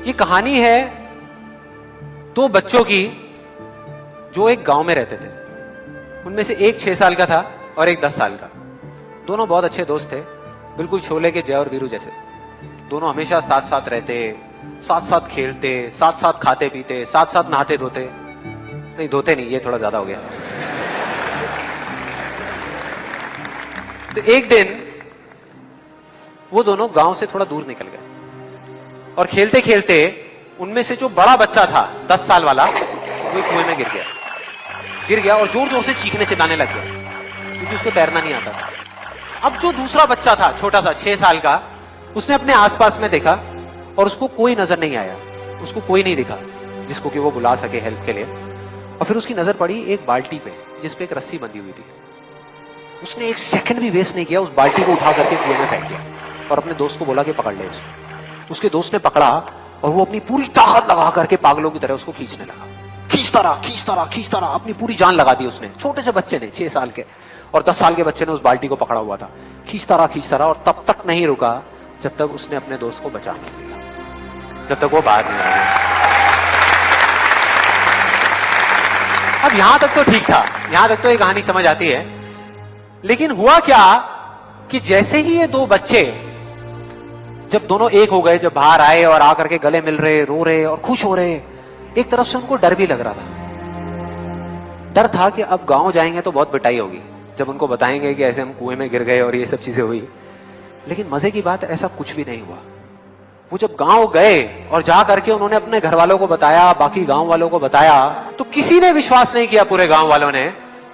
ये कहानी है दो बच्चों की जो एक गांव में रहते थे। उनमें से एक 6 साल का था और एक 10 साल का। दोनों बहुत अच्छे दोस्त थे, बिल्कुल शोले के जय और वीरू जैसे। दोनों हमेशा साथ साथ रहते, साथ साथ खेलते, साथ साथ खाते पीते, साथ साथ नहाते धोते। नहीं धोते नहीं, ये थोड़ा ज्यादा हो गया। तो एक दिन वो दोनों गांव से थोड़ा दूर निकल गए और खेलते खेलते उनमें से जो बड़ा बच्चा था 10 साल वाला, वो कुएं में गिर गया और जोर जोर से चीखने चिल्लाने लग गया क्योंकि उसको तैरना नहीं आता था। अब जो दूसरा बच्चा था छोटा सा 6 साल का, उसने अपने आसपास में देखा और उसको कोई नजर नहीं आया, उसको कोई नहीं दिखा जिसको कि वो बुला सके हेल्प के लिए। और फिर उसकी नजर पड़ी एक बाल्टी पे जिसपे एक रस्सी बंधी हुई थी। उसने एक सेकंड भी वेस्ट नहीं किया, उस बाल्टी को उठा करके कुएं में फेंक दिया और अपने दोस्त को बोला कि पकड़ ले इसको। उसके दोस्त ने पकड़ा और वो अपनी पूरी ताकत लगा करके पागलों की तरह उसको खींचने लगा। खींचता रहा, अपनी पूरी जान लगा दी उसने। छोटे से बच्चे ने, 6 साल के और 10 साल के बच्चे ने उस बाल्टी को पकड़ा हुआ था। खींचता रहा और तब तक नहीं रुका जब तक उसने अपने दोस्त को बचा नहीं लिया, जब तक वो बाहर नहीं आया। अब यहां तक तो ठीक था, यहां तक तो ये कहानी समझ आती है। लेकिन हुआ क्या कि जैसे ही ये दो बच्चे जब दोनों एक हो गए, जब बाहर आए और आकर के गले मिल रहे, रो रहे और खुश हो रहे, एक तरफ से उनको डर भी लग रहा था। डर था कि अब गांव जाएंगे तो बहुत पिटाई होगी जब उनको बताएंगे कि ऐसे हम कुएं में गिर गए और ये सब चीजें हुई। लेकिन मजे की बात, ऐसा कुछ भी नहीं हुआ। वो जब गांव गए और जा करके उन्होंने अपने घर वालों को बताया, बाकी गांव वालों को बताया, तो किसी ने विश्वास नहीं किया, पूरे गांव वालों ने।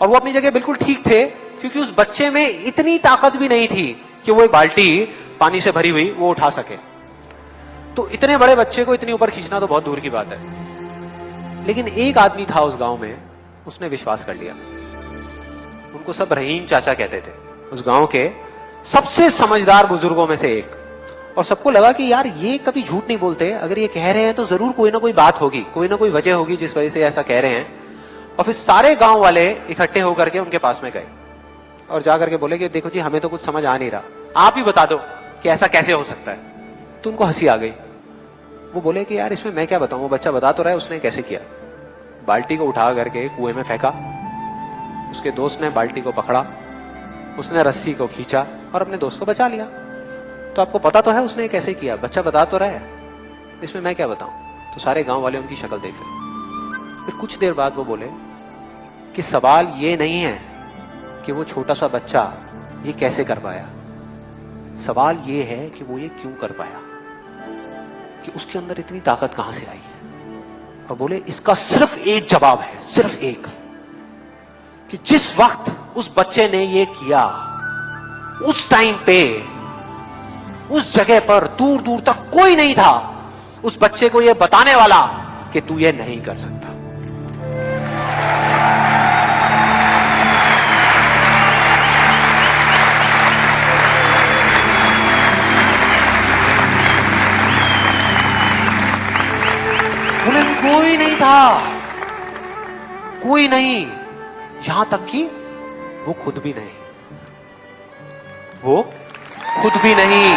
और वो अपनी जगह बिल्कुल ठीक थे क्योंकि उस बच्चे में इतनी ताकत भी नहीं थी कि वो एक बाल्टी पानी से भरी हुई वो उठा सके। तो इतने बड़े बच्चे को इतनी ऊपर खींचना तो बहुत दूर की बात है। लेकिन एक आदमी था उस गांव में, उसने विश्वास कर लिया। उनको सब रहीम चाचा कहते थे, उस गांव के सबसे समझदार बुजुर्गों में से एक। और सबको लगा कि यार ये कभी झूठ नहीं बोलते, अगर ये कह रहे हैं तो जरूर कोई ना कोई बात होगी, कोई ना कोई वजह होगी जिस वजह से ऐसा कह रहे हैं। और फिर सारे गांव वाले इकट्ठे होकर के उनके पास में गए और जाकर के बोले कि देखो जी, हमें तो कुछ समझ आ नहीं रहा, आप ही बता दो कि ऐसा कैसे हो सकता है। तो उनको हंसी आ गई। वो बोले कि यार इसमें मैं क्या बताऊं, वो बच्चा बता तो रहा है उसने कैसे किया। बाल्टी को उठा करके कुएं में फेंका, उसके दोस्त ने बाल्टी को पकड़ा, उसने रस्सी को खींचा और अपने दोस्त को बचा लिया। तो आपको पता तो है उसने कैसे किया, बच्चा बता तो रहा है, इसमें मैं क्या बताऊं। तो सारे गांव वाले उनकी शक्ल देख रहे। फिर कुछ देर बाद वो बोले कि सवाल ये नहीं है कि वो छोटा सा बच्चा ये कैसे कर पाया, सवाल ये है कि वो ये क्यों कर पाया, कि उसके अंदर इतनी ताकत कहां से आई। और बोले इसका सिर्फ एक जवाब है, सिर्फ एक, कि जिस वक्त उस बच्चे ने ये किया, उस टाइम पे उस जगह पर दूर दूर तक कोई नहीं था उस बच्चे को ये बताने वाला कि तू ये नहीं कर सकता। बोले कोई नहीं था, कोई नहीं, यहां तक कि वो खुद भी नहीं, वो खुद भी नहीं।